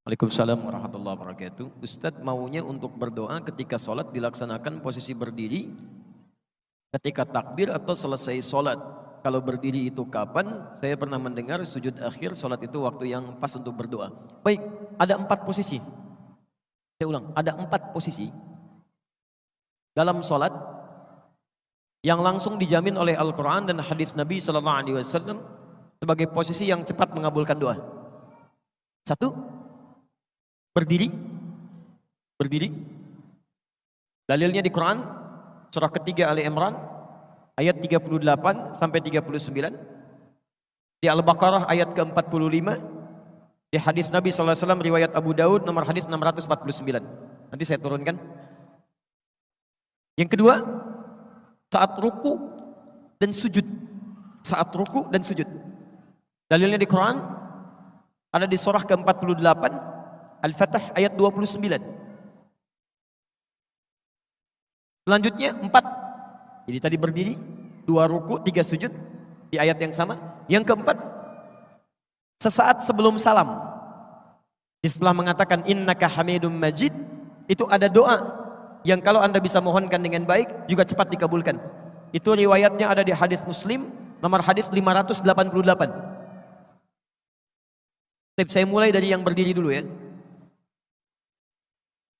Waalaikumsalam warahmatullahi wabarakatuh. Ustadz maunya untuk berdoa ketika sholat dilaksanakan posisi berdiri, ketika takbir atau selesai sholat. Kalau berdiri itu kapan? Saya pernah mendengar sujud akhir sholat itu waktu yang pas untuk berdoa. Baik, ada 4 posisi. Saya ulang, ada 4 posisi dalam sholat yang langsung dijamin oleh Al-Quran dan hadis Nabi SAW sebagai posisi yang cepat mengabulkan doa. 1, berdiri. Dalilnya di Quran surah ketiga Ali Imran ayat 38 sampai 39, di Al-Baqarah ayat ke-45, di hadis Nabi SAW riwayat Abu Daud nomor hadis 649. Nanti saya turunkan. Yang kedua, saat ruku dan sujud. Saat ruku dan sujud. Dalilnya di Quran ada di surah ke-48 Al-Fatah ayat 29. Selanjutnya 4. Jadi tadi berdiri, 2 ruku, 3 sujud di ayat yang sama. Yang keempat, sesaat sebelum salam. Setelah mengatakan innaka hamidum majid, itu ada doa yang kalau Anda bisa mohonkan dengan baik juga cepat dikabulkan. Itu riwayatnya ada di hadis Muslim nomor hadis 588. Saya mulai dari yang berdiri dulu ya.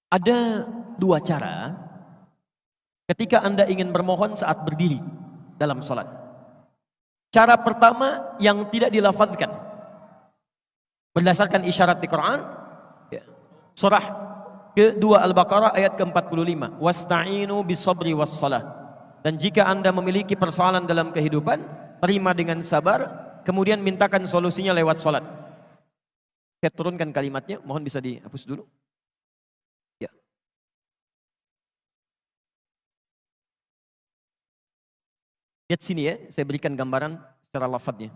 Ada 2 cara ketika Anda ingin bermohon saat berdiri dalam sholat. Cara pertama yang tidak dilafazkan berdasarkan isyarat di Quran, surah kedua Al-Baqarah ayat ke-45, wasta'inu bisabri wassalah. Dan jika Anda memiliki persoalan dalam kehidupan, terima dengan sabar, kemudian mintakan solusinya lewat sholat. Saya turunkan kalimatnya, mohon bisa dihapus dulu. Ya. Lihat sini ya, saya berikan gambaran secara lafadznya.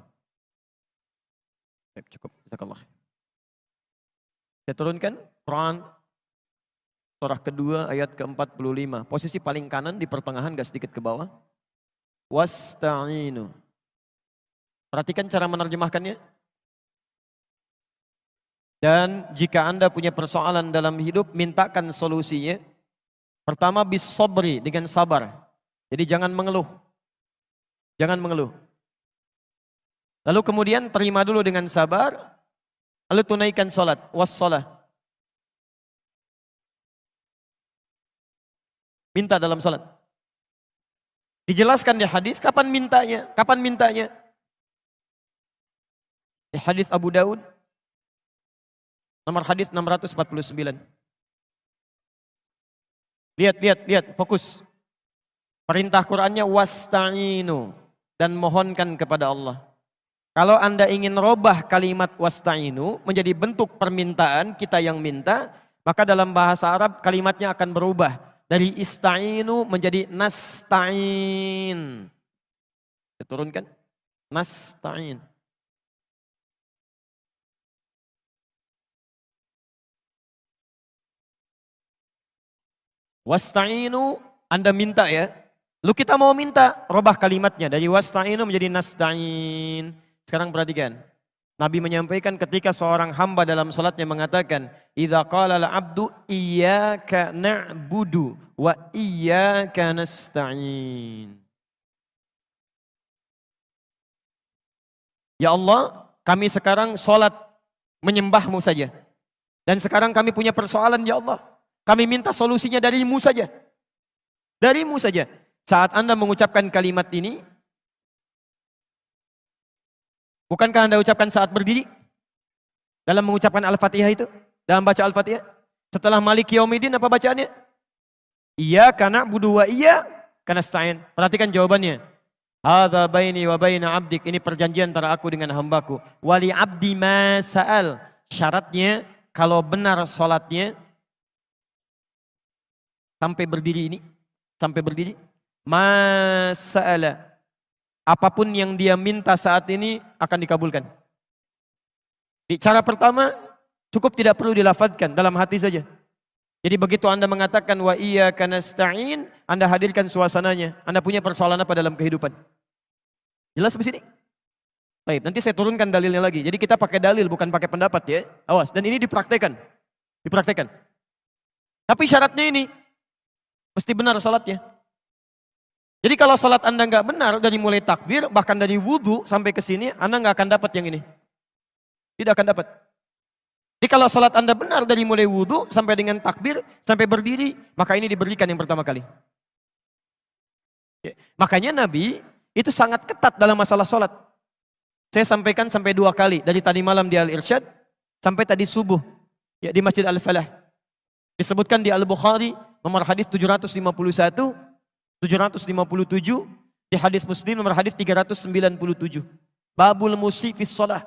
Cukup, jazakallah. Saya turunkan Quran surah kedua ayat ke-45. Posisi paling kanan di pertengahan, gak sedikit ke bawah. Wasta'inu. Perhatikan cara menerjemahkannya. Dan jika Anda punya persoalan dalam hidup, mintakan solusinya. Pertama, bis-sabri, dengan sabar. Jadi jangan mengeluh. Jangan mengeluh. Lalu kemudian terima dulu dengan sabar. Lalu tunaikan salat, wassalah. Minta dalam salat. Dijelaskan di hadis kapan mintanya? Kapan mintanya? Di hadis Abu Daud nomor hadis 649. Lihat, fokus. Perintah Qur'annya wasta'inu, dan mohonkan kepada Allah. Kalau Anda ingin robah kalimat wasta'inu menjadi bentuk permintaan, kita yang minta, maka dalam bahasa Arab kalimatnya akan berubah dari ista'inu menjadi nasta'in. Saya turunkan. Nasta'in. Wasta'inu, Anda minta ya. Lalu kita mau minta, robah kalimatnya dari wasta'inu menjadi nasta'in. Sekarang perhatikan. Nabi menyampaikan ketika seorang hamba dalam salatnya mengatakan, "Idza qala al-'abdu iyyaka na'budu wa iyyaka nasta'in." Ya Allah, kami sekarang salat menyembah-Mu saja. Dan sekarang kami punya persoalan ya Allah. Kami minta solusinya dari-Mu saja. Dari-Mu saja. Saat Anda mengucapkan kalimat ini, bukankah Anda ucapkan saat berdiri? Dalam mengucapkan Al-Fatihah itu? Dalam baca Al-Fatihah? Setelah Maliki Yaumiddin apa bacaannya? Iyyaka na'budu wa iyyaka nasta'in. Perhatikan jawabannya. Hadza baini wa baina 'abdik. Ini perjanjian antara aku dengan hambaku. Wali 'abdi ma sa'al. Syaratnya kalau benar salatnya sampai berdiri ini, sampai berdiri, ma sa'ala. Apapun yang dia minta saat ini akan dikabulkan. Di cara pertama cukup tidak perlu dilafadzkan, dalam hati saja. Jadi begitu Anda mengatakan wa iyyaka nasta'in, Anda hadirkan suasananya. Anda punya persoalan apa dalam kehidupan? Jelas di sini? Baik, nanti saya turunkan dalilnya lagi. Jadi kita pakai dalil bukan pakai pendapat ya. Awas, dan ini dipraktekan. Dipraktekan. Tapi syaratnya ini mesti benar salatnya. Jadi kalau salat Anda nggak benar dari mulai takbir bahkan dari wudhu sampai ke sini, Anda nggak akan dapat yang ini. Tidak akan dapat. Jadi kalau salat Anda benar dari mulai wudhu sampai dengan takbir, sampai berdiri, maka ini diberikan yang pertama kali. Ya. Makanya Nabi itu sangat ketat dalam masalah salat. Saya sampaikan sampai 2 kali, dari tadi malam di Al-Irsyad, sampai tadi subuh ya, di Masjid Al-Falah. Disebutkan di Al-Bukhari, nomor hadis 751, 757, di hadis Muslim nomor hadis 397. Babul musi fis shalah.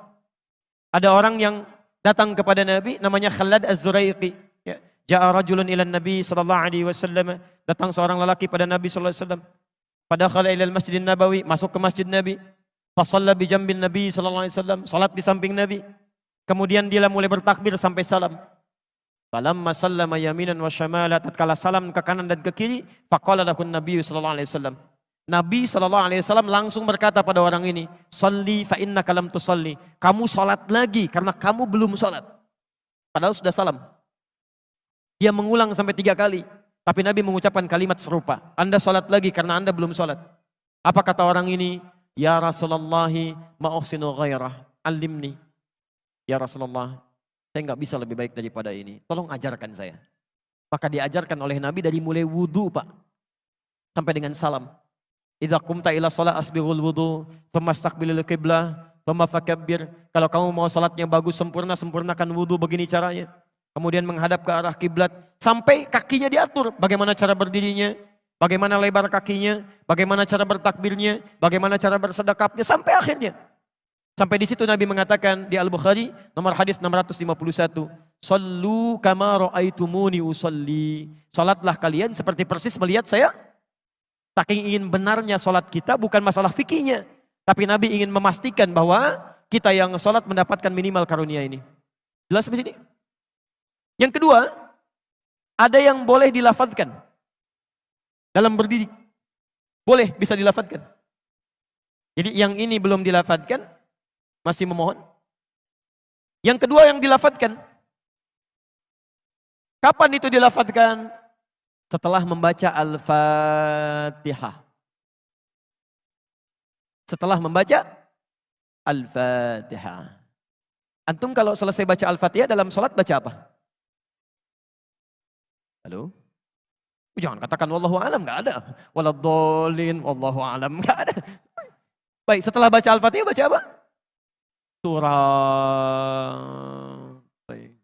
Ada orang yang datang kepada Nabi namanya Khalad Az-Zuraiqi. Ya. Ja'a rajulun ila Nabi sallallahu alaihi wasallam. Datang seorang lelaki pada Nabi sallallahu alaihi wasallam. Padakhala ila Masjidin Nabawi, masuk ke Masjid Nabi. Fa shalla bi jambin Nabi sallallahu alaihi wasallam, salat di samping Nabi. Kemudian dia mulai bertakbir sampai salam. Falamma sallama yaminan wa syamala, tatkala salam ke kanan dan ke kiri, faqala lahu Nabi sallallahu alaihi wasallam. Nabi SAW langsung berkata pada orang ini, "Shalli fa innaka lam tusalli." Kamu salat lagi karena kamu belum salat. Padahal sudah salam. Dia mengulang sampai 3 kali. Tapi Nabi mengucapkan kalimat serupa. Anda salat lagi karena Anda belum salat. Apa kata orang ini? Ya Rasulullah, ma uhsinu ghairah, alimni. Ya Rasulullah, saya nggak bisa lebih baik daripada ini. Tolong ajarkan saya. Maka diajarkan oleh Nabi dari mulai wudhu, Pak, sampai dengan salam. Idza qumta ila shalah asbighul wudu, famastaqbilil qiblah, famafakabbir. Kalau kamu mau salatnya bagus sempurna, sempurnakan wudu, begini caranya. Kemudian menghadap ke arah kiblat sampai kakinya diatur, bagaimana cara berdirinya, bagaimana lebar kakinya, bagaimana cara bertakbirnya, bagaimana cara bersedekapnya sampai akhirnya. Sampai di situ Nabi mengatakan di Al-Bukhari nomor hadis 651, "Shallu kama ra'aitumuni usolli." Salatlah kalian seperti persis melihat saya. Saking ingin benarnya salat kita bukan masalah fikihnya, tapi Nabi ingin memastikan bahwa kita yang salat mendapatkan minimal karunia ini. Jelas sampai sini? Yang kedua, ada yang boleh dilafadzkan dalam berdiri. Boleh, bisa dilafadzkan. Jadi yang ini belum dilafadzkan, masih memohon. Yang kedua yang dilafadzkan. Kapan itu dilafadzkan? Setelah membaca Al-Fatihah. Setelah membaca Al-Fatihah. Antum kalau selesai baca Al-Fatihah dalam sholat baca apa? Halo? Jangan katakan wallahu alam, enggak ada. Waladhdallin, wallahu alam, enggak ada. Baik, setelah baca Al-Fatihah baca apa? Surah. Baik.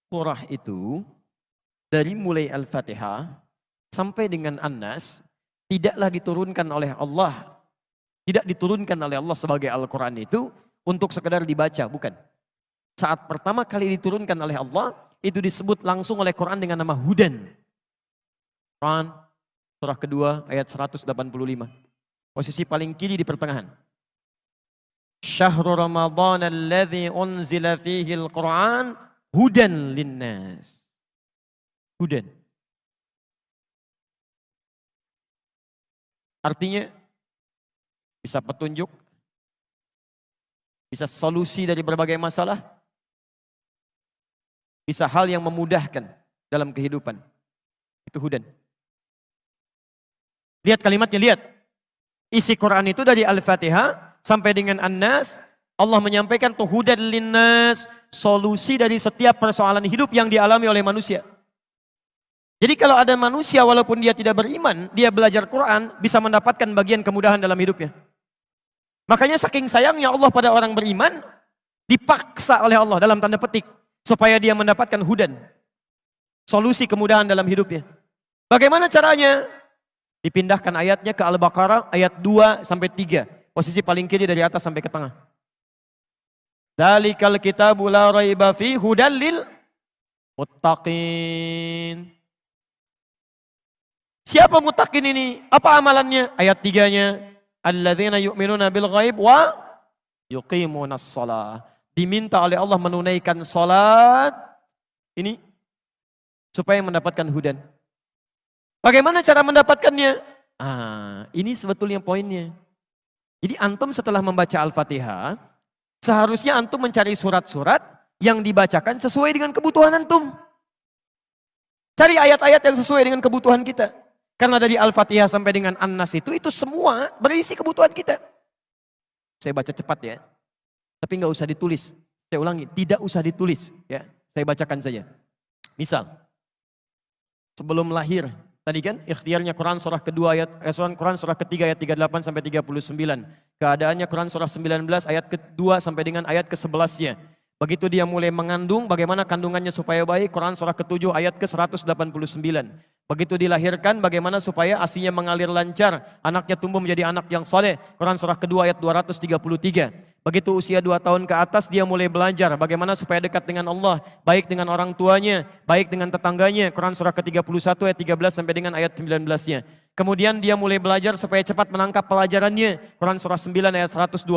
Surah itu dari mulai Al-Fatihah sampai dengan An-Nas tidaklah diturunkan oleh Allah. Tidak diturunkan oleh Allah sebagai Al-Quran itu untuk sekedar dibaca, bukan. Saat pertama kali diturunkan oleh Allah, itu disebut langsung oleh Quran dengan nama Hudan. Quran, surah kedua ayat 185. Posisi paling kiri di pertengahan. Syahrul Ramadan alladzi unzila fihi al-Quran Hudan linnas. Hudan. Artinya bisa petunjuk, bisa solusi dari berbagai masalah, bisa hal yang memudahkan dalam kehidupan. Itu Hudan. Lihat kalimatnya, lihat. Isi Quran itu dari Al-Fatihah sampai dengan An-Nas. Allah menyampaikan tuh Hudan linnas, solusi dari setiap persoalan hidup yang dialami oleh manusia. Jadi kalau ada manusia walaupun dia tidak beriman, dia belajar Quran, bisa mendapatkan bagian kemudahan dalam hidupnya. Makanya saking sayangnya Allah pada orang beriman, dipaksa oleh Allah dalam tanda petik, supaya dia mendapatkan hudan. Solusi kemudahan dalam hidupnya. Bagaimana caranya? Dipindahkan ayatnya ke Al-Baqarah ayat 2 sampai 3. Posisi paling kiri dari atas sampai ke tengah. Dzalikal kitabu la raiba fi hudal lil muttaqin. Siapa muttaqin ini? Apa amalannya? Ayat 3-nya. Alladzina yu'minuna bil ghaib wa yuqimunas shalah. Diminta oleh Allah menunaikan salat ini supaya mendapatkan hudan. Bagaimana cara mendapatkannya? Ini sebetulnya poinnya. Jadi antum setelah membaca Al-Fatihah, seharusnya antum mencari surat-surat yang dibacakan sesuai dengan kebutuhan antum. Cari ayat-ayat yang sesuai dengan kebutuhan kita. Karena dari Al-Fatihah sampai dengan An-Nas itu semua berisi kebutuhan kita. Saya baca cepat ya. Tapi nggak usah ditulis. Saya ulangi, tidak usah ditulis. Ya, saya bacakan saja. Misal, sebelum lahir, tadi kan ikhtiarnya Quran surah kedua Quran surah ketiga ayat 38 sampai 39. Keadaannya Quran surah 19 ayat kedua sampai dengan ayat ke-11-nya. Begitu dia mulai mengandung, bagaimana kandungannya supaya baik, Quran surah ke-7 ayat ke-189. Begitu dilahirkan, bagaimana supaya ASInya mengalir lancar, anaknya tumbuh menjadi anak yang soleh, Quran surah kedua ayat 233. Begitu usia 2 tahun ke atas, dia mulai belajar bagaimana supaya dekat dengan Allah, baik dengan orang tuanya, baik dengan tetangganya, Quran surah ke-31 ayat 13 sampai dengan ayat 19-nya. Kemudian dia mulai belajar supaya cepat menangkap pelajarannya, Quran surah 9 ayat 122.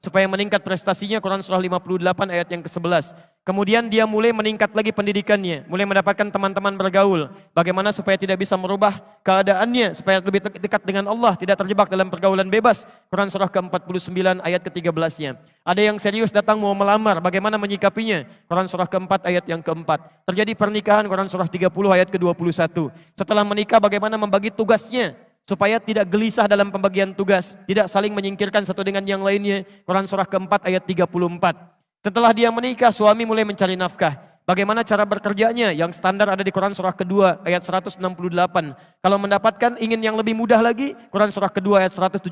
Supaya meningkat prestasinya, Quran surah 58 ayat yang ke-11. Kemudian dia mulai meningkat lagi pendidikannya, mulai mendapatkan teman-teman bergaul. Bagaimana supaya tidak bisa merubah keadaannya, supaya lebih dekat dengan Allah, tidak terjebak dalam pergaulan bebas. Quran surah ke-49 ayat ke-13-nya. Ada yang serius datang mau melamar, bagaimana menyikapinya? Quran surah ke-4 ayat yang ke-4. Terjadi pernikahan, Quran surah 30 ayat ke-21. Setelah menikah bagaimana membagi tugasnya, supaya tidak gelisah dalam pembagian tugas, tidak saling menyingkirkan satu dengan yang lainnya. Quran surah ke-4 ayat 34. Setelah dia menikah, suami mulai mencari nafkah. Bagaimana cara bekerjanya? Yang standar ada di Quran surah kedua ayat 168. Kalau mendapatkan ingin yang lebih mudah lagi, Quran surah kedua ayat 172.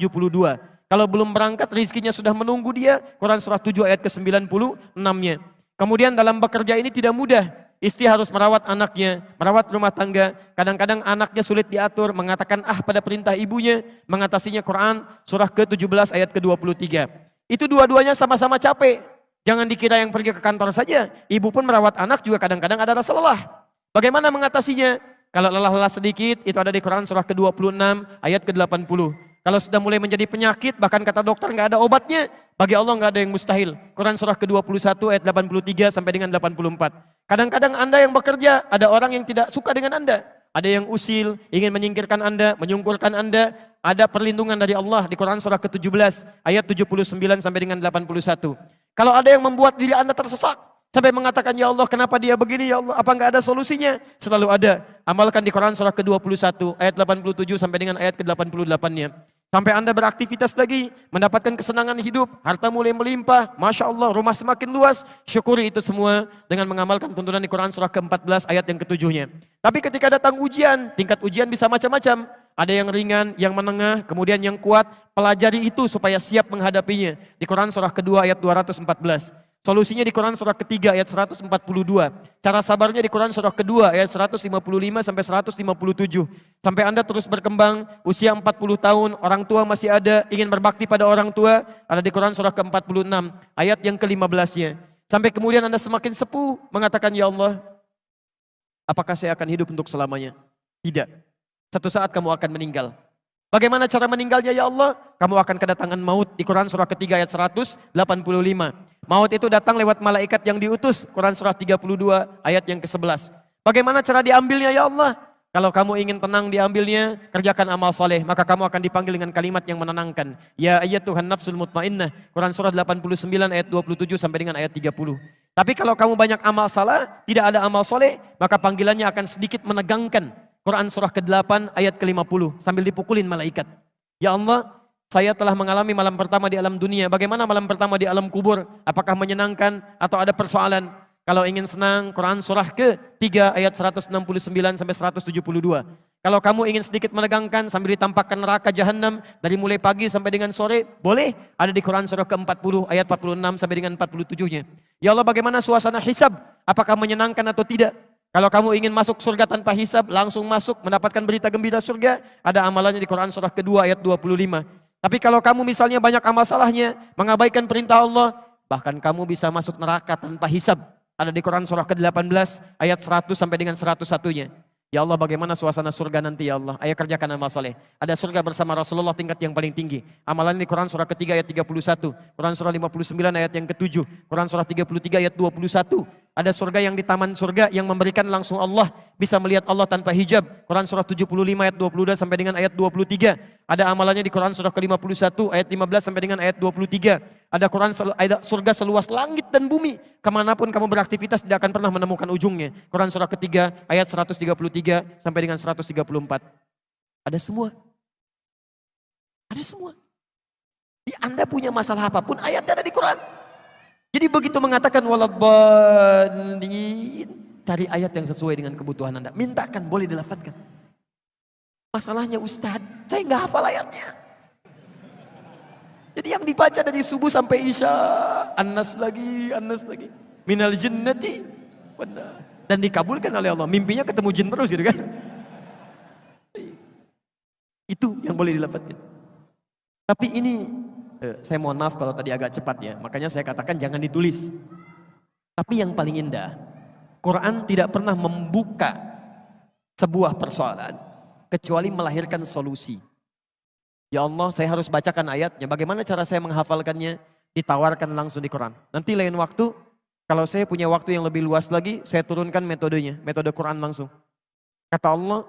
Kalau belum berangkat, rizkinya sudah menunggu dia, Quran surah 7 ayat ke-96-nya. Kemudian dalam bekerja ini tidak mudah. Istri harus merawat anaknya, merawat rumah tangga. Kadang-kadang anaknya sulit diatur, mengatakan pada perintah ibunya, mengatasinya Quran surah ke-17 ayat ke-23. Itu dua-duanya sama-sama capek. Jangan dikira yang pergi ke kantor saja. Ibu pun merawat anak juga kadang-kadang ada rasa lelah. Bagaimana mengatasinya? Kalau lelah-lelah sedikit, itu ada di Quran surah ke-26 ayat ke-80. Kalau sudah mulai menjadi penyakit, bahkan kata dokter nggak ada obatnya, bagi Allah nggak ada yang mustahil. Quran surah ke-21 ayat 83 sampai dengan 84. Kadang-kadang Anda yang bekerja, ada orang yang tidak suka dengan Anda. Ada yang usil, ingin menyingkirkan Anda, menyungkurkan Anda. Ada perlindungan dari Allah di Quran surah ke-17 ayat 79 sampai dengan 81. Kalau ada yang membuat diri Anda tersesat, sampai mengatakan, ya Allah kenapa dia begini ya Allah, apa enggak ada solusinya? Selalu ada. Amalkan di Quran surah ke-21 ayat 87 sampai dengan ayat ke-88-nya. Sampai Anda beraktivitas lagi, mendapatkan kesenangan hidup, harta mulai melimpah, Masya Allah, rumah semakin luas, syukuri itu semua dengan mengamalkan tuntunan di Quran surah ke-14 ayat yang ke-7-nya. Tapi ketika datang ujian, tingkat ujian bisa macam-macam. Ada yang ringan, yang menengah, kemudian yang kuat. Pelajari itu supaya siap menghadapinya. Di Quran surah kedua ayat 214. Solusinya di Quran surah ketiga ayat 142. Cara sabarnya di Quran surah kedua ayat 155 sampai 157. Sampai Anda terus berkembang, usia 40 tahun, orang tua masih ada, ingin berbakti pada orang tua, ada di Quran surah ke-46 ayat yang ke-15-nya. Sampai kemudian Anda semakin sepuh mengatakan, ya Allah, apakah saya akan hidup untuk selamanya? Tidak. Satu saat kamu akan meninggal. Bagaimana cara meninggalnya ya Allah? Kamu akan kedatangan maut di Quran surah ketiga ayat 185. Maut itu datang lewat malaikat yang diutus. Quran surah 32 ayat yang ke-11. Bagaimana cara diambilnya ya Allah? Kalau kamu ingin tenang diambilnya, kerjakan amal soleh. Maka kamu akan dipanggil dengan kalimat yang menenangkan. Ya ayyatuhan nafsul mutmainnah. Quran surah 89 ayat 27 sampai dengan ayat 30. Tapi kalau kamu banyak amal salah, tidak ada amal soleh, maka panggilannya akan sedikit menegangkan. Quran surah ke-8 ayat ke-50 sambil dipukulin malaikat. Ya Allah, saya telah mengalami malam pertama di alam dunia. Bagaimana malam pertama di alam kubur? Apakah menyenangkan atau ada persoalan? Kalau ingin senang, Quran surah ke-3 ayat 169 sampai 172. Kalau kamu ingin sedikit menegangkan sambil ditampakkan neraka jahanam dari mulai pagi sampai dengan sore, boleh. Ada di Quran surah ke-40 ayat 46 sampai dengan 47-nya. Ya Allah, bagaimana suasana hisab? Apakah menyenangkan atau tidak? Kalau kamu ingin masuk surga tanpa hisab, langsung masuk mendapatkan berita gembira surga, ada amalannya di Quran surah kedua ayat 25. Tapi kalau kamu misalnya banyak amal salahnya, mengabaikan perintah Allah, bahkan kamu bisa masuk neraka tanpa hisab. Ada di Quran surah ke-18 ayat 100 sampai dengan 101-nya. Ya Allah, bagaimana suasana surga nanti ya Allah? Ayo kerjakan amal soleh. Ada surga bersama Rasulullah tingkat yang paling tinggi. Amalan di Quran surah ketiga ayat 31. Quran surah 59 ayat yang ke-7. Quran surah 33 ayat 21. Ada surga yang di taman surga yang memberikan langsung Allah, bisa melihat Allah tanpa hijab. Quran surah 75 ayat 22 sampai dengan ayat 23. Ada amalannya di Quran surah ke-51 ayat 15 sampai dengan ayat 23. Ada ada surga seluas langit dan bumi. Kemanapun kamu beraktivitas tidak akan pernah menemukan ujungnya. Quran surah ketiga ayat 133 sampai dengan 134. Ada semua. Ada semua. Jadi Anda punya masalah apapun, ayatnya ada di Quran. Jadi begitu mengatakan waladhdallin, cari ayat yang sesuai dengan kebutuhan Anda. Mintakan, boleh dilafadzkan. Masalahnya Ustadz, saya nggak hafal ayatnya. Jadi yang dibaca dari subuh sampai isya, An-Nas lagi. Minal jinnati. Dan dikabulkan oleh Allah. Mimpinya ketemu jin terus gitu kan. Itu yang boleh dilafadzkan. Tapi ini saya mohon maaf kalau tadi agak cepat ya, makanya saya katakan jangan ditulis. Tapi yang paling indah, Quran tidak pernah membuka sebuah persoalan kecuali melahirkan solusi. Ya Allah, saya harus bacakan ayatnya, bagaimana cara saya menghafalkannya? Ditawarkan langsung di Quran. Nanti lain waktu, kalau saya punya waktu yang lebih luas lagi, saya turunkan metodenya, metode Quran langsung. Kata Allah,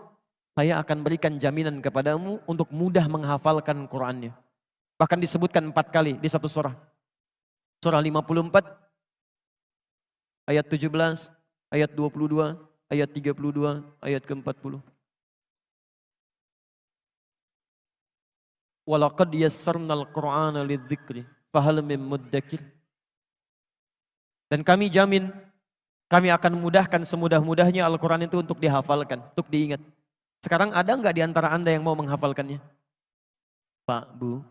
saya akan berikan jaminan kepadamu untuk mudah menghafalkan Qurannya. Bahkan disebutkan 4 kali di satu surah. Surah 54, ayat 17, ayat 22, ayat 32, ayat ke-40. Walaqad yassarnal Qur'ana lidzikri fahal min muddakir. Dan kami jamin, kami akan mudahkan semudah-mudahnya Al-Quran itu untuk dihafalkan, untuk diingat. Sekarang ada nggak di antara Anda yang mau menghafalkannya? Pak, Bu,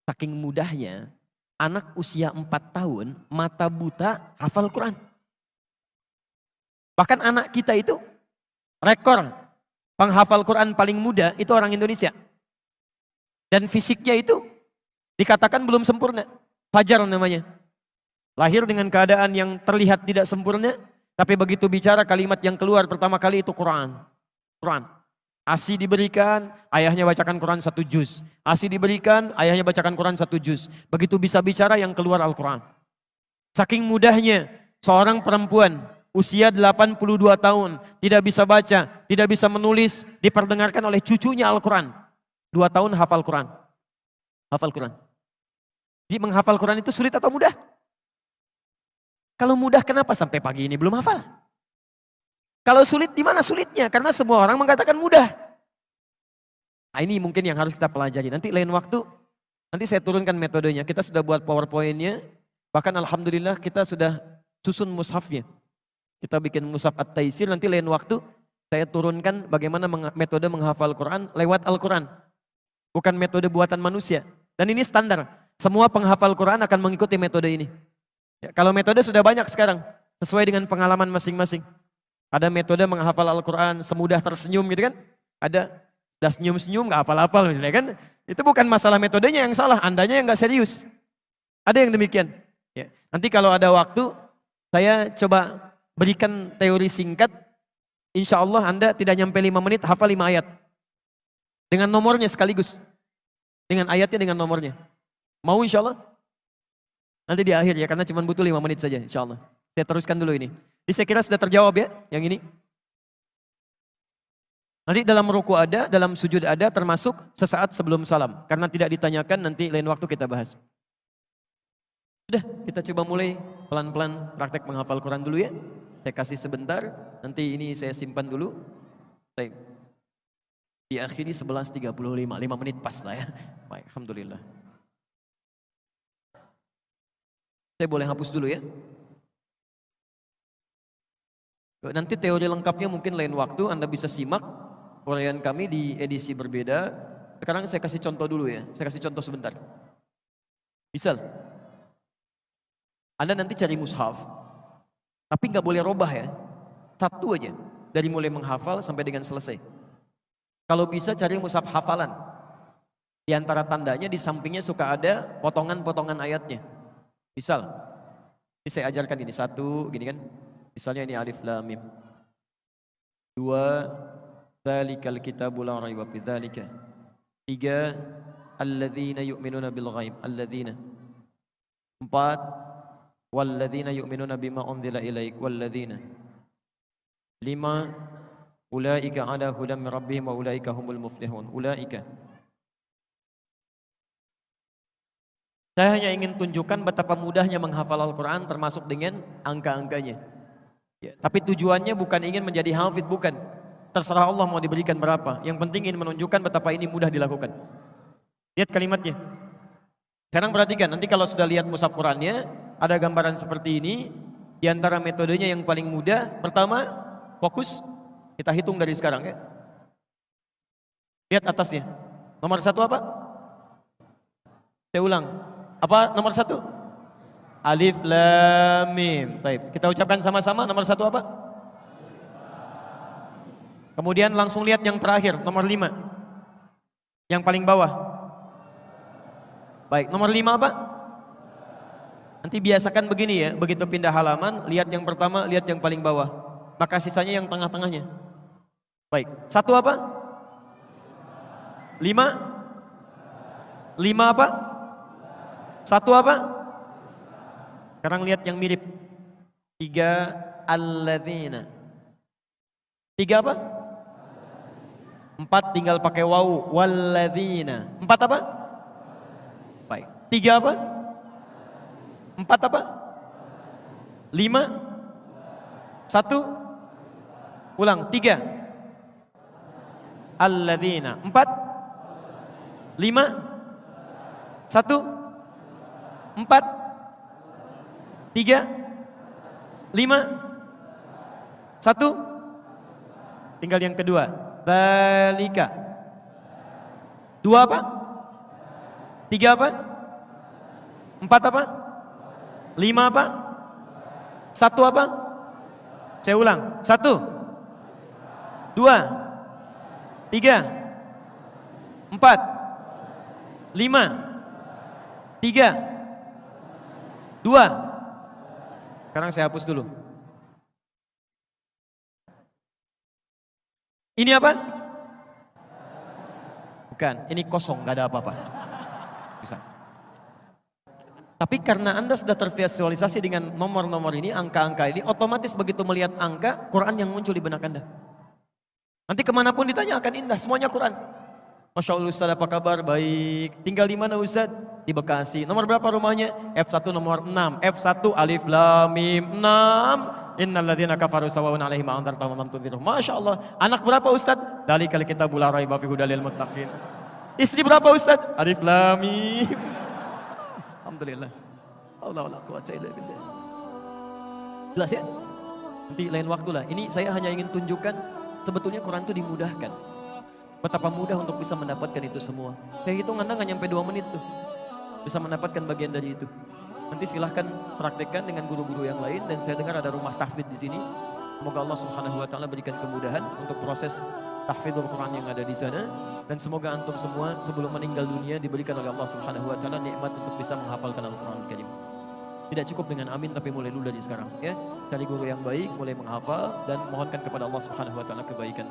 saking mudahnya, anak usia 4 tahun, mata buta, hafal Quran. Bahkan anak kita itu, rekor penghafal Quran paling muda, itu orang Indonesia. Dan fisiknya itu, dikatakan belum sempurna. Fajar namanya. Lahir dengan keadaan yang terlihat tidak sempurna, tapi begitu bicara kalimat yang keluar pertama kali itu Quran. Quran. ASI diberikan, ayahnya bacakan Quran 1 juz. ASI diberikan, ayahnya bacakan Quran 1 juz. Begitu bisa bicara yang keluar Al-Quran. Saking mudahnya, seorang perempuan usia 82 tahun, tidak bisa baca, tidak bisa menulis, diperdengarkan oleh cucunya Al-Quran. 2 tahun hafal Quran. Hafal Quran. Jadi menghafal Quran itu sulit atau mudah? Kalau mudah kenapa sampai pagi ini belum hafal? Kalau sulit, di mana sulitnya? Karena semua orang mengatakan mudah. Nah, ini mungkin yang harus kita pelajari. Nanti lain waktu, nanti saya turunkan metodenya. Kita sudah buat PowerPoint-nya. Bahkan Alhamdulillah kita sudah susun mushafnya. Kita bikin mushaf At-Taisir. Nanti lain waktu saya turunkan bagaimana metode menghafal Quran lewat Al-Quran. Bukan metode buatan manusia. Dan ini standar. Semua penghafal Quran akan mengikuti metode ini. Ya, kalau metode sudah banyak sekarang. Sesuai dengan pengalaman masing-masing. Ada metode menghafal Al-Quran semudah tersenyum gitu kan. Ada udah senyum-senyum gak hafal-hafal misalnya kan. Itu bukan masalah metodenya yang salah, andanya yang gak serius. Ada yang demikian. Ya. Nanti kalau ada waktu, saya coba berikan teori singkat. Insya Allah Anda tidak nyampe 5 menit hafal 5 ayat. Dengan nomornya sekaligus. Dengan ayatnya, dengan nomornya. Mau insya Allah? Nanti di akhir ya, karena cuma butuh 5 menit saja insya Allah. Saya teruskan dulu ini. Jadi saya kira sudah terjawab ya, yang ini. Nanti dalam ruku ada, dalam sujud ada, termasuk sesaat sebelum salam. Karena tidak ditanyakan, nanti lain waktu kita bahas. Sudah, kita coba mulai pelan-pelan praktek menghafal Quran dulu ya. Saya kasih sebentar, nanti ini saya simpan dulu. Baik. Diakhiri 11.35, 5 menit pas lah ya. Baik, Alhamdulillah. Saya boleh hapus dulu ya. Nanti teori lengkapnya mungkin lain waktu Anda bisa simak uraian kami di edisi berbeda. Sekarang saya kasih contoh dulu ya. Saya kasih contoh sebentar. Misal, Anda nanti cari mushaf, tapi nggak boleh robah ya. Satu aja, dari mulai menghafal sampai dengan selesai. Kalau bisa cari mushaf hafalan. Di antara tandanya di sampingnya suka ada potongan-potongan ayatnya. Misal, ini saya ajarkan ini satu, gini kan. Misalnya ini alif lam mim. 2, dzalikal kitabu la raiba fi dzalika. 3, alladzina yu'minuna bil ghaib, alladzina. 4, walladzina yu'minuna bima unzila ilaik walladzina 5 ulaika ala hudam min rabbihim wa ulaika humul muflihun. Ulaika. Saya hanya ingin tunjukkan betapa mudahnya menghafal Al-Quran termasuk dengan angka-angkanya. Ya, tapi tujuannya bukan ingin menjadi hafid, bukan. Terserah Allah mau diberikan berapa. Yang penting ingin menunjukkan betapa ini mudah dilakukan. Lihat kalimatnya. Sekarang perhatikan, nanti kalau sudah lihat mushaf Qurannya, ada gambaran seperti ini. Di antara metodenya yang paling mudah, pertama, fokus. Kita hitung dari sekarang ya. Lihat atasnya. Nomor 1 apa? Saya ulang. Apa nomor 1? Alif Lam Mim. Baik, kita ucapkan sama-sama. Nomor 1 apa? Kemudian langsung lihat yang terakhir, nomor 5. Yang paling bawah. Baik, nomor 5 apa? Nanti biasakan begini ya, begitu pindah halaman, lihat yang pertama, lihat yang paling bawah. Maka sisanya yang tengah-tengahnya. Baik, 1 apa? 5? 5 apa? 1 apa? Sekarang lihat yang mirip. 3 alladzina. 3 apa? 4 tinggal pakai wawu, walladzina. 4 apa? Baik. 3 apa? 4 apa? 5? 1? Ulang. 3 alladzina. 4? 5? 1? 4? 3? 5? 1? Tinggal yang kedua. Balika. 2 apa? 3 apa? 4 apa? 5 apa? 1 apa? Saya ulang. 1 2 3 4 5 3 2. Sekarang saya hapus dulu. Ini apa? Bukan, ini kosong, gak ada apa-apa. Bisa. Tapi karena Anda sudah tervisualisasi dengan nomor-nomor ini, angka-angka ini, otomatis begitu melihat angka, Quran yang muncul di benak Anda. Nanti kemanapun ditanya akan indah, semuanya Quran. Masya Allah Ustaz, apa kabar? Baik. Tinggal di mana Ustaz? Di Bekasi. Nomor berapa rumahnya? F1 nomor 6. F1 alif lam mim 6. Innalladzina kafaru sawa'un 'alaihim a'anzartahum am lam tunzirhum. Masya Allah. Anak berapa Ustaz? Dalikal kitabul la raiba fihi hudal lil muttaqin. Istri berapa Ustaz? Alif lam mim. Alhamdulillah. Allah la quwwata illa billah. Jelas ya? Nanti lain waktu lah. Ini saya hanya ingin tunjukkan sebetulnya Quran itu dimudahkan. Betapa mudah untuk bisa mendapatkan itu semua. Kayak hitung Anda nggak nyampe 2 menit tuh. Bisa mendapatkan bagian dari itu. Nanti silahkan praktekkan dengan guru-guru yang lain. Dan saya dengar ada rumah tahfidz di sini. Semoga Allah Subhanahu Wa Taala berikan kemudahan untuk proses tahfidzul Quran yang ada di sana. Dan semoga antum semua sebelum meninggal dunia diberikan oleh Allah Subhanahu Wa Taala nikmat untuk bisa menghafalkan Al-Quran Karim. Tidak cukup dengan amin, tapi mulai dulu dari sekarang ya. Cari guru yang baik, mulai menghafal dan mohonkan kepada Allah Subhanahu Wa Taala kebaikan.